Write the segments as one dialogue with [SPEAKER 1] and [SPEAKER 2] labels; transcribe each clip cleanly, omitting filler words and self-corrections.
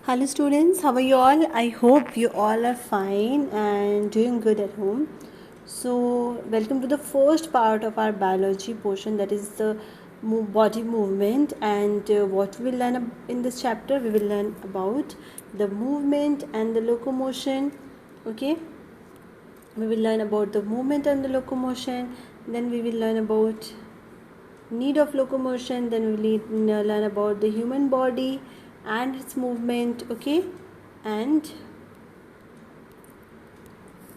[SPEAKER 1] Hello students, how are you all? I hope you all are fine and doing good at home. So, welcome to the first part of our biology portion, that is the body movement. And what we will learn in this chapter, we will learn about the movement and the locomotion. Okay, we will learn about the movement and the locomotion. Then we will learn about need of locomotion. Then we will learn about the human body and its movement. Okay, and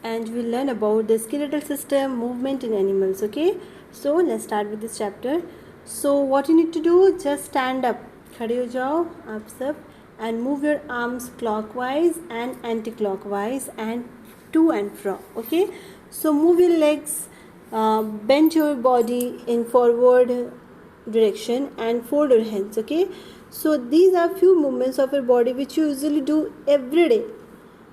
[SPEAKER 1] we'll learn about the skeletal system movement in animals. Okay, so let's start with this chapter. So what you need to do, just stand up, खड़े हो जाओ आप सब, and move your arms clockwise and anti-clockwise and to and fro. Okay, so move your legs, bend your body in forward direction and fold your hands. Okay, so these are few movements of your body which you usually do every day.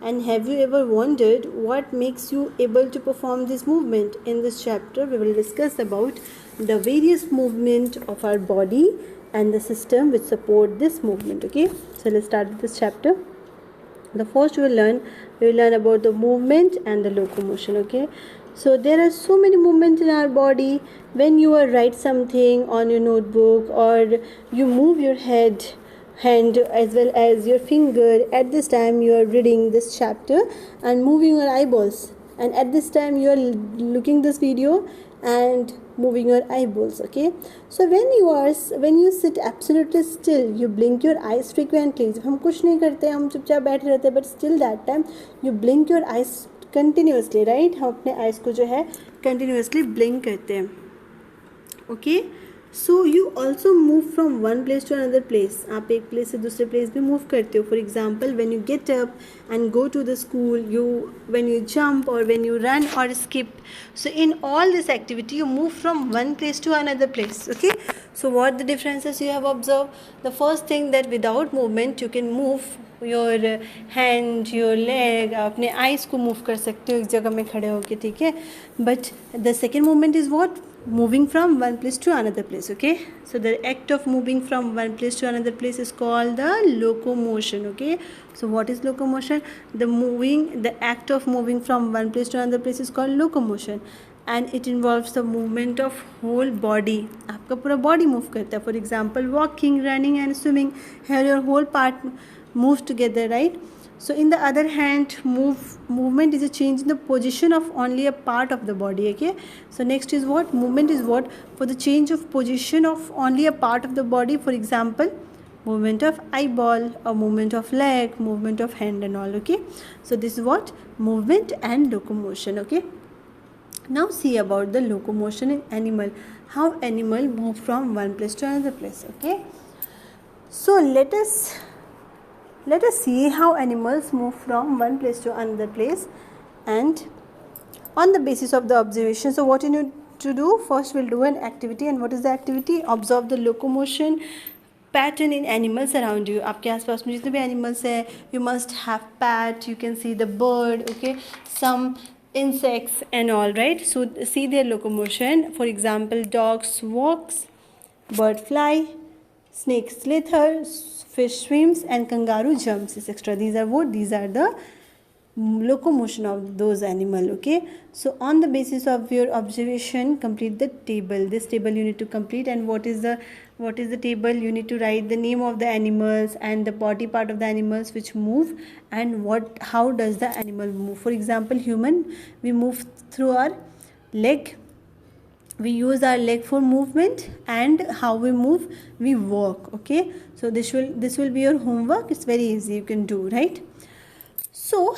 [SPEAKER 1] And have you ever wondered what makes you able to perform this movement? In this chapter, we will discuss about the various movement of our body and the system which support this movement. Okay, so let's start with this chapter. The first we will learn about the movement and the locomotion. Okay, so there are so many movements in our body. When you write something on your notebook, or you move your hand as well as your finger, at this time you are reading this chapter and moving your eyeballs, and at this time you are looking this video and moving your eyeballs. Okay, so when you sit absolutely still, you blink your eyes frequently. जब हम कुछ नहीं करते, हम चुपचाप बैठे रहते हैं, but still that time you blink your eyes continuously, right? हम अपने eyes को जो है continuously blink करते हैं. Okay, so you also move from one place to another place. आप एक place से दूसरे place भी move करते हो. For example, when you get up and go to the school, when you jump or when you run or skip, so in all this activity you move from one place to another place. Okay, so what the differences you have observed? The first thing, that without movement you can move your hand, your leg, अपने eyes को move कर सकते हो एक जगह में खड़े होके, ठीक है. But the second movement is what? Moving from one place to another place. Okay, so the act of moving from one place to another place is called the locomotion. Okay, so what is locomotion? The act of moving from one place to another place is called locomotion, and it involves the movement of whole body. आपका पूरा body move करता है. For example, walking, running and swimming, here your whole part moves together, right? So in the other hand, movement is a change in the position of only a part of the body. Okay, so next is what? Movement is what? For the change of position of only a part of the body. For example, movement of eyeball, or movement of leg, movement of hand and all. Okay, so this is what? Movement and locomotion. Okay, now see about the locomotion in animal. How animal move from one place to another place. Okay, so let us see how animals move from one place to another place, and on the basis of the observation. So what you need to do, first we'll do an activity. And what is the activity? Observe the locomotion pattern in animals around you. आपके आसपास में जितने भी animals है, you must have pet, you can see the bird, okay, some insects and all, right? So see their locomotion. For example, dogs walks, bird fly, snake slithers, fish swims, and kangaroo jumps, etc. These are what? These are the locomotion of those animal. Okay, so on the basis of your observation, complete the table. This table you need to complete. And what is the table? You need to write the name of the animals and the body part of the animals which move, and how does the animal move. For example, human, we move through our leg. We use our leg for movement. And how we move? We walk. Okay, so this will be your homework. It's very easy, you can do, right? So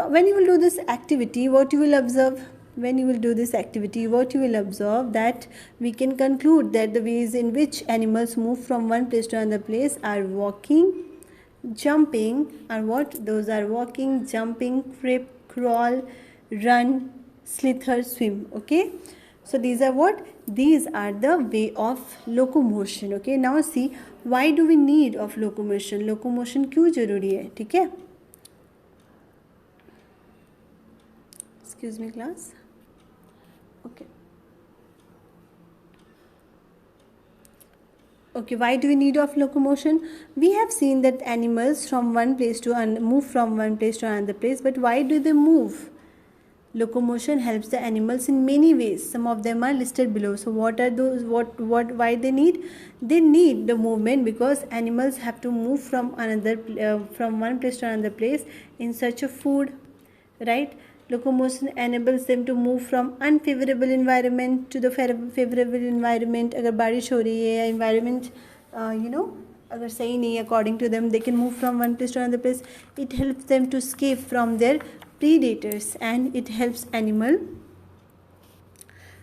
[SPEAKER 1] when you will do this activity, what you will observe? When you will do this activity, what you will observe, that we can conclude that the ways in which animals move from one place to another place are walking, jumping, are what? Those are walking, jumping, creep, crawl, run, slither, swim. Okay, so these are what? These are the way of locomotion. Okay, now see, why do we need of locomotion? Locomotion क्यों जरूरी है? ठीक है? Excuse me, class. Okay. Okay, why do we need of locomotion? We have seen that animals from one place to move from one place to another place, but why do they move? Locomotion helps the animals in many ways. Some of them are listed below. So what are those? Why they need? They need the movement because animals have to move from from one place to another place in search of food, right? Locomotion enables them to move from unfavorable environment to the favorable environment. अगर बारिश हो रही है या environment अगर सही नहीं है according to them, they can move from one place to another place. It helps them to escape from their predators and it helps animal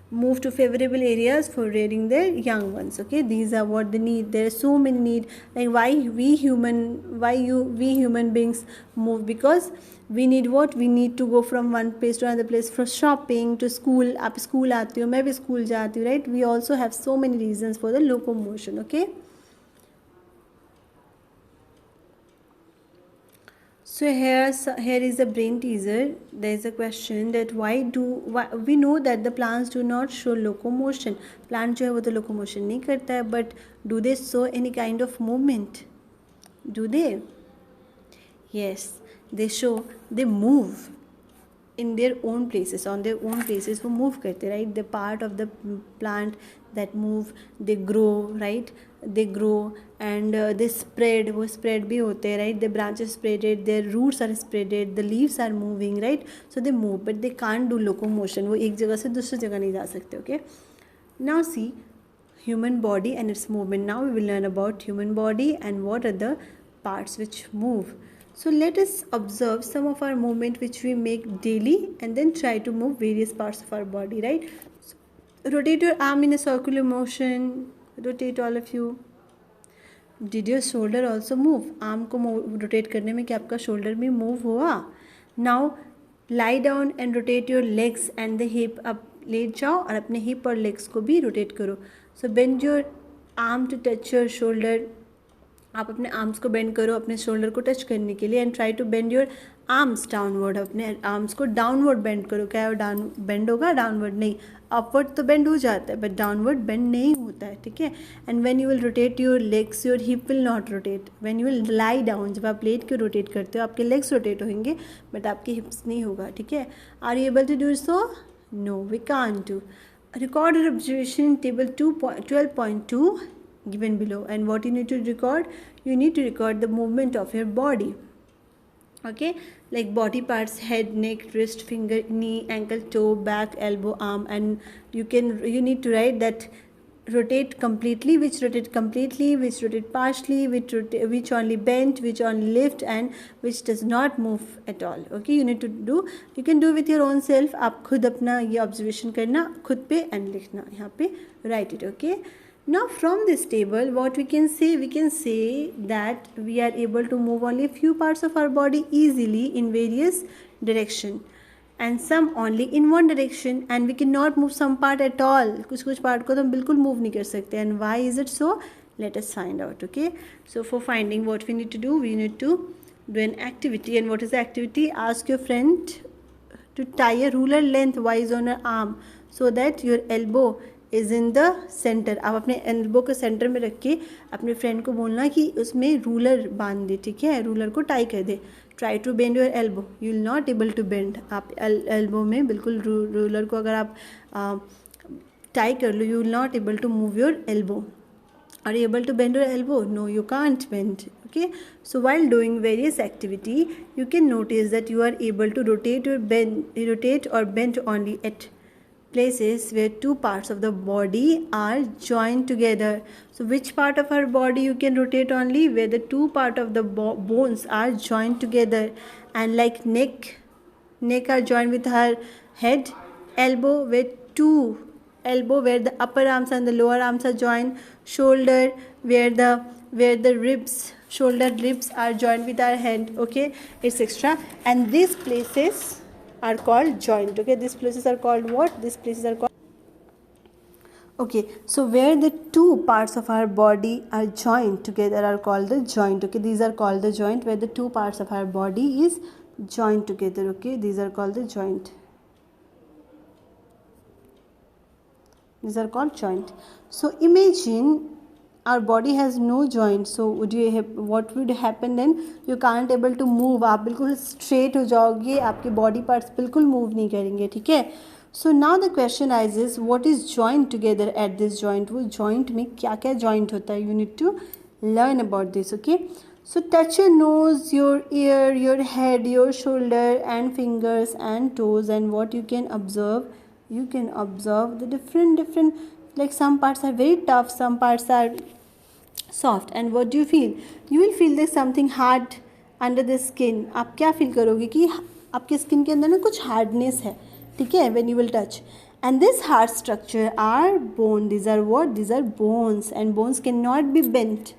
[SPEAKER 1] move to favorable areas for rearing their young ones. Okay, these are what they need. There are so many need. Like we human beings move because we need what? We need to go from one place to another place for shopping, to school. आप school आती हो, मैं भी school जाती हूँ, right? We also have so many reasons for the locomotion. Okay. So here is a brain teaser. There is a question that why we know that the plants do not show locomotion. Plant जो है वो तो locomotion नहीं करता है, but do they show any kind of movement? Do they? Yes, they show. They move in their own places, on their own places वो move करते, right? The part of the plant that move, they grow, right? They grow and they spread, वो spread भी होते हैं, right? The branches spreaded, their roots are spreaded, the leaves are moving, right? So they move, but they can't do locomotion. वो एक जगह से दूसरी जगह नहीं जा सकते. Okay, now see human body and its movement. Now we will learn about human body and what are the parts which move. So let us observe some of our movement which we make daily and then try to move various parts of our body, right? So, rotate your arm in a circular motion. Rotate, all of you. Did your shoulder also move? Arm को rotate करने में क्या आपका shoulder भी move हुआ? Now lie down and rotate your legs and the hip. अब late जाओ और अपने हिप और लेग्स को भी रोटेट करो. So bend your arm to touch your shoulder. आप अपने आर्म्स को बेंड करो अपने शोल्डर को टच करने के लिए and try to bend your arms downward. अपने आर्म्स को डाउनवर्ड बेंड करो. क्या है डाउन बेंड होगा? डाउनवर्ड नहीं. अपवर्ड तो बेंड हो जाता है बट डाउनवर्ड बेंड नहीं होता है. ठीक है. And when you will rotate your legs your hip will not rotate. When you will lie down, जब आप लेट के रोटेट करते हो आपके लेग्स रोटेट होंगे बट आपके हिप्स नहीं होगा. ठीक है. Are you able to do so? No, we can't do. Record your observation table 12.2 given below, and what you need to record? You need to record the movement of your body. Okay, like body parts: head, neck, wrist, finger, knee, ankle, toe, back, elbow, arm, and you need to write that rotate completely, which rotate completely, which rotate partially, which only bent, which only lift, and which does not move at all. Okay, you need to do, you can do with your own self. आप खुद अपना ये observation करना खुद पे and लिखना यहाँ पे, write it. Okay. Now from this table what we can say that we are able to move only a few parts of our body easily in various direction and some only in one direction, and we cannot move some part at all. कुछ part को तो हम बिल्कुल move नहीं कर सकते. And why is it so? Let us find out. Okay, so for finding what we need to do, we need to do an activity. And what is the activity? Ask your friend to tie a ruler lengthwise on her arm so that your elbow is in the centre. आप अपने elbow को centre में रख के अपने friend को बोलना कि उसमें रूलर बांध दे. ठीक है, रूलर को टाई कर दे. Try to bend your elbow. You will not able to bend. आप एल्बो में बिल्कुल रूलर को अगर आप टाई कर लो, you will not able to move your elbow. Are you able to bend your elbow? No, you can't bend. Okay, so while doing various activity you can notice that you are able to rotate or bend only at places where two parts of the body are joined together. So which part of our body you can rotate only? Where the two part of the bones are joined together. And like neck are joined with her head. Elbow where the upper arms and the lower arms are joined. Shoulder where the shoulder ribs are joined with our head. Okay, etc. And these places are called joint. Okay, these places are called what? These places are called. Okay, so where the two parts of our body are joined together are called the joint. Okay, these are called the joint where the two parts of our body is joined together. Okay, these are called the joint. These are called joint. So imagine our body has no joint, so what would happen then? You can't able to move. आप बिल्कुल straight हो जाओगे, आपके body parts बिल्कुल move नहीं करेंगे, ठीक है. So now the question arises, what is joined together at this joint? वो joint में क्या क्या joint होता है? You need to learn about this, okay? So touch your nose, your ear, your head, your shoulder and fingers and toes, and what you can observe the different, like some parts are very tough, some parts are soft. And what do you feel? You will feel there's something hard under the skin. आप क्या feel करोगे कि आपके skin के अंदर ना कुछ hardness है, ठीक है, when you will touch. And this hard structure are bone. These are what? These are bones, and bones cannot be bent.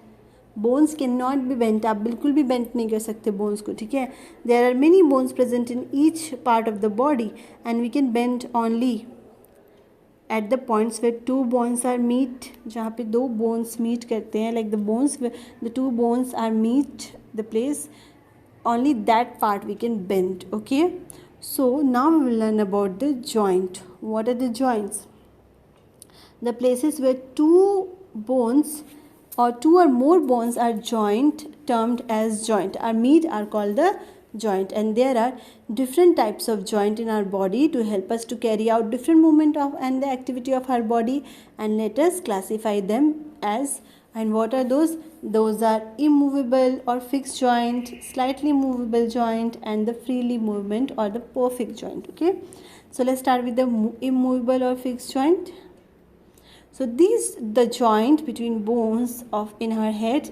[SPEAKER 1] Bones can not be bent. आप बिल्कुल भी बेंट नहीं कर सकते बोन्स को, ठीक है. There are many bones present in each part of the body, and we can bent only at the points where two bones are meet. जहाँ पे दो बोन्स मीट करते हैं, like the two bones are meet the place, only that part we can bent, okay. So now we will learn about the joint. What are the joints? The places where two bones or two or more bones are joined, termed as joint, are meet, are called the joint. And there are different types of joint in our body to help us to carry out different movement of and the activity of our body, and let us classify them as. And what are those? Those are immovable or fixed joint, slightly movable joint, and the freely movement or the perfect joint, okay. So let's start with the immovable or fixed joint. So the joint between bones of in her head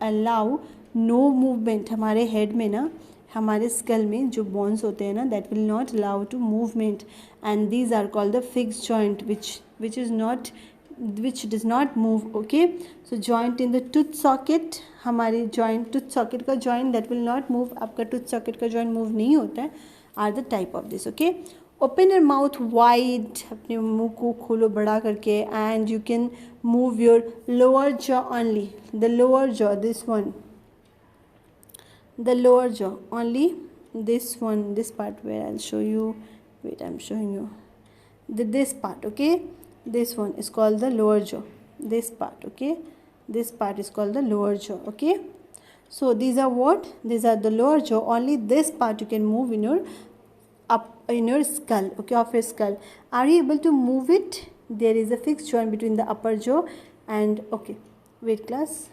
[SPEAKER 1] allow no movement. हमारे head में ना, हमारे skull में जो bones होते हैं ना, that will not allow to movement, and these are called the fixed joint, which does not move, okay. So joint in the tooth socket, हमारी joint tooth socket का joint that will not move, आपका tooth socket का joint move नहीं होता है, are the type of this, okay. Open your mouth wide, अपने मुंह को खोलो बड़ा करके, and you can move your lower jaw only. The lower jaw, this one. The lower jaw only. This one, this part where I'll show you. Wait, I'm showing you. This part, okay. This one is called the lower jaw. This part, okay. This part is called the lower jaw, okay. So these are what? These are the lower jaw. Only this part you can move in your in your skull, okay, of your skull. Are you able to move it? There is a fixed joint between the upper jaw and, okay, wait class,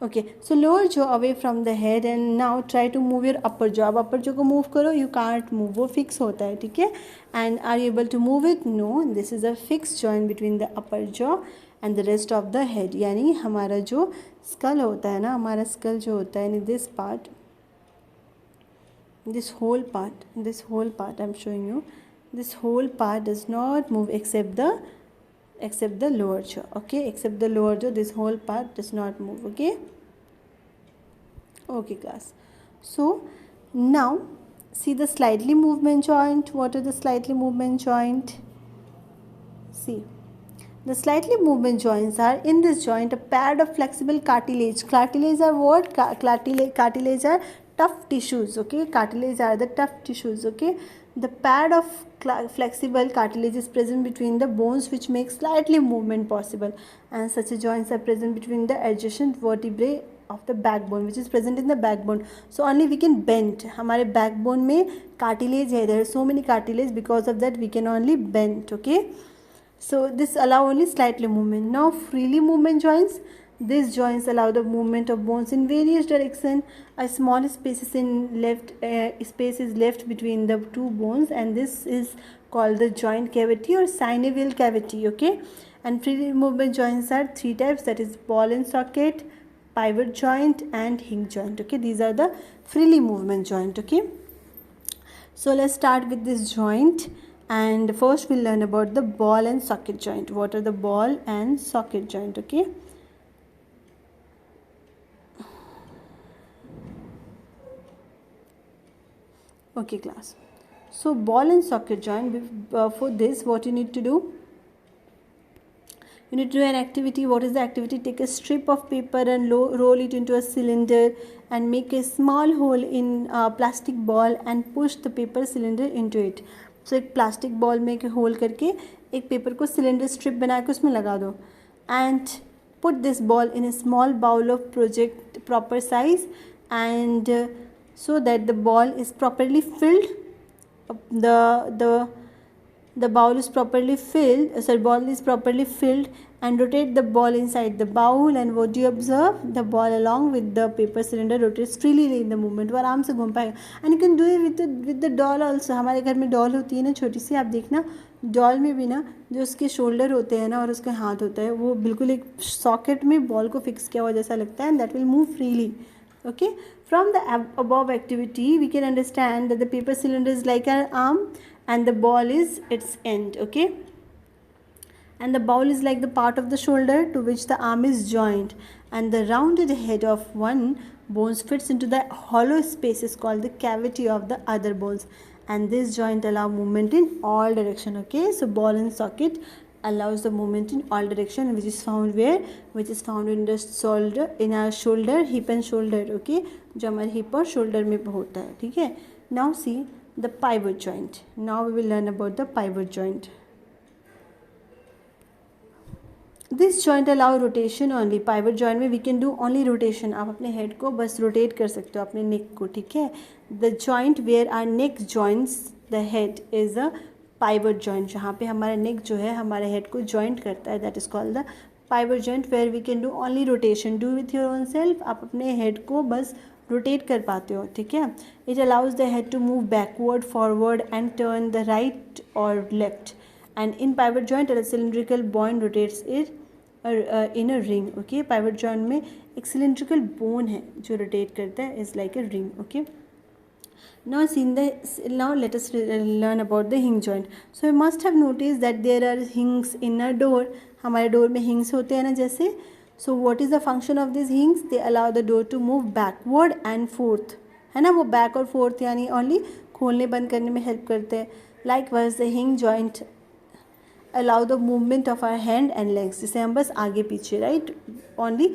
[SPEAKER 1] okay. So lower jaw away from the head, and now try to move your upper jaw. अब upper jaw को move करो, you can't move, वो fix होता है, ठीक है. And are you able to move it? No, this is a fixed joint between the upper jaw and the rest of the head. यानी हमारा जो skull होता है ना, हमारा skull जो होता है, यानी this part, this whole part I'm showing you, this whole part does not move except the lower jaw, okay, except the lower jaw. This whole part does not move, okay. Okay class, so now see the slightly movement joint. What are the slightly movement joint? See, the slightly movement joints are, in this joint, a pad of flexible cartilage. Cartilage are what? Cartilage are tough tissues, okay. Cartilage are the tough tissues, okay. The pad of flexible cartilage is present between the bones, which makes slightly movement possible, and such joints are present between the adjacent vertebrae of the backbone, which is present in the backbone. So only we can bend. हमारे backbone में cartilage है, there are so many cartilage, because of that we can only bend, okay. So this allow only slightly movement. Now freely movement joints. These joints allow the movement of bones in various directions. A small space is left between the two bones, and this is called the joint cavity or synovial cavity, okay. And free movement joints are three types, that is ball and socket, pivot joint, and hinge joint, okay. These are the freely movement joint, okay. So let's start with this joint, and first we'll learn about the ball and socket joint. What are the ball and socket joint, okay. Okay class, so ball and socket joint, for this what you need to do? You need to do an activity. What is the activity? Take a strip of paper and roll it into a cylinder, and make a small hole in a plastic ball and push the paper cylinder into it. So एक plastic ball में एक hole करके एक paper को cylinder strip बना के उसमें लगा दो, and put this ball in a small bowl of project proper size, and so that the ball is properly filled. The bowl is properly filled, ball is properly filled, and rotate the ball inside the bowl. And what do you observe? The ball along with the paper cylinder rotates freely in the movement. वो आराम से घूम पाएगा. And you can do it with the doll also. हमारे घर में doll होती है ना छोटी सी, आप देखना डॉल में भी ना जो उसके शोल्डर होते हैं ना और उसका हाथ होता है वो बिल्कुल एक सॉकेट में बॉल को फिक्स किया हुआ जैसा लगता है, and that will move freely. Okay, from the above activity we can understand that the paper cylinder is like an arm and the ball is its end. Okay, and the bowl is like the part of the shoulder to which the arm is joined, and the rounded head of one bone fits into the hollow spaces called the cavity of the other bones, and this joint allow movement in all direction. Okay, so ball and socket allows the movement in all direction, which is found where? Which is found in the shoulder, in our shoulder, hip and shoulder. Okay, जो हमारे hip और shoulder में होता है. ठीक है. Now see the pivot joint. Now we will learn about the pivot joint. This joint allow rotation only. Pivot joint में we can do only rotation. आप अपने head को बस rotate कर सकते हो, अपने neck को. ठीक है. The joint where our neck joins the head is a pivot joint. जहाँ पे हमारा neck जो है हमारे head को joint करता है, that is called the pivot joint, where we can do only rotation. Do with your own self. आप अपने head को बस rotate कर पाते हो. ठीक है. It allows the head to move backward, forward and turn the right or left. And in pivot joint a cylindrical bone rotates it in a ring. Okay, pivot joint में एक cylindrical bone है जो rotate करता है, is like a ring. Okay. Now let us learn about the hinge joint. So you must have noticed that there are hinges in a door. हमारे door में hinges होते हैं ना जैसे. So what is the function of these hinges? They allow the door to move backward and forth. है ना, वो back और forth यानी only खोलने बंद करने में help करते हैं. Likewise the hinge joint allow the movement of our hand and legs. जिसे हम बस आगे पीछे right only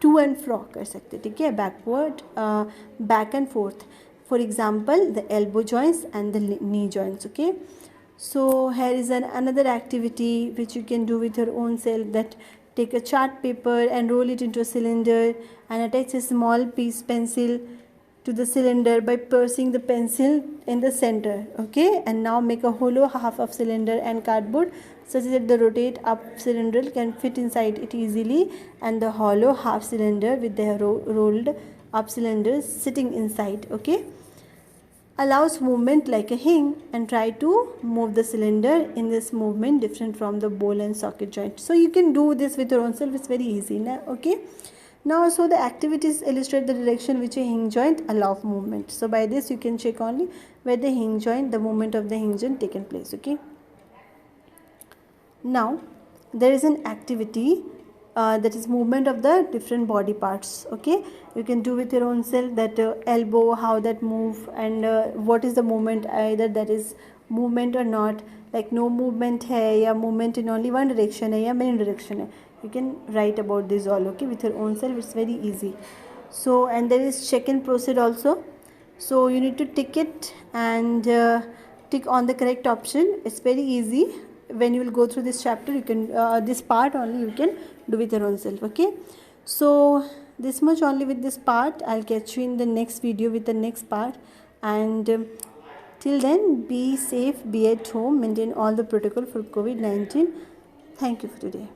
[SPEAKER 1] to and fro कर सकते. ठीक है, backward, back and forth. For example, the elbow joints and the knee joints. Okay, so here is another activity which you can do with your own self. That take a chart paper and roll it into a cylinder and attach a small piece pencil to the cylinder by pressing the pencil in the center. Okay, and now make a hollow half of cylinder and cardboard such that the rotate up cylinder can fit inside it easily, and the hollow half cylinder with the rolled up cylinder sitting inside. Okay, allows movement like a hinge, and try to move the cylinder in this movement different from the ball and socket joint. So you can do this with your own self. It's very easy now. Okay, now so the activities illustrate the direction which a hinge joint allow movement. So by this you can check only where the hinge joint, the movement of the hinge joint taken place. Okay, now there is an activity that is movement of the different body parts. Okay, you can do with your own self that elbow, how that move, and what is the movement, either that is movement or not, like no movement है या movement in only one direction है या many direction है. You can write about this all. Okay, with your own self. It's very easy. So and there is check-in procedure also. So you need to tick it and tick on the correct option. It's very easy. When you will go through this chapter, you can this part only you can do with your own self. Okay, so this much only with this part. I'll catch you in the next video with the next part, and till then be safe, be at home, maintain all the protocol for COVID-19. Thank you for today.